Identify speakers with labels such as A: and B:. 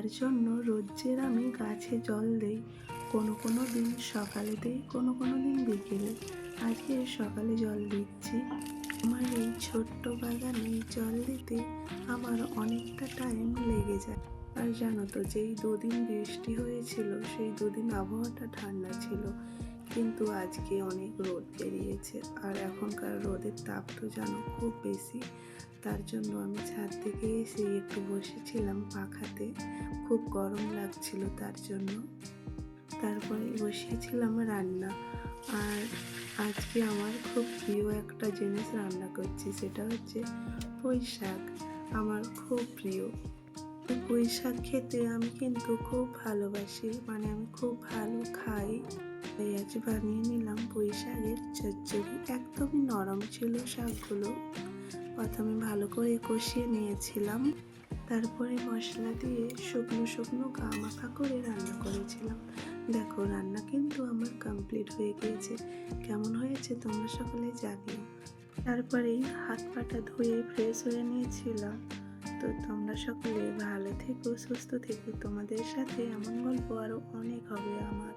A: তার জন্য রোজের আমি গাছে জল দেই। কোনো দিন সকালে দিই, কোনো দিন বিকেলে। আজকে সকালে জল দিচ্ছি। আমার এই ছোট্ট বাগানে জল দিতে আমার অনেকটা টাইম লেগে যায়। আর জানো তো, যেই দুদিন বৃষ্টি হয়েছিল সেই দুদিন আবহাওয়াটা ঠান্ডা ছিল, কিন্তু আজকে অনেক রোদ বেরিয়েছে। আর এখনকার রোদের তাপ তো জানো খুব বেশি। তার জন্য আমি ছাদ থেকে এসে একটু বসেছিলাম পাখাতে, খুব গরম লাগছিল তার জন্য। তারপরে বসিয়েছিলাম রান্না। আর আজকে আমার খুব প্রিয় একটা জিনিস রান্না করছি, সেটা হচ্ছে পুঁই শাক। আমার খুব প্রিয় পুঁই শাক খেতে। আমি কিন্তু খুব ভালোবাসি, মানে আমি খুব ভালো খাই। তাই আজ বানিয়ে নিলাম পুঁই শাকের চচ্চড়ি। একদমই নরম ছিল শাকগুলো। প্রথমে ভালো করে কষিয়ে নিয়েছিলাম, তারপরে মশলা দিয়ে শুকনো শুকনো গা মাখা করে রান্না করেছিলাম। দেখো, রান্না কিন্তু আমার কমপ্লিট হয়ে গিয়েছে। কেমন হয়েছে তোমরা সকলে জানিও। তারপরেই হাত পাটা ধুয়ে ফ্রেশ হয়ে নিয়েছিলাম। তো তোমরা সকলে ভালো থেকো, সুস্থ থেকো। তোমাদের সাথে এমন গল্প আরো অনেক হবে আমার।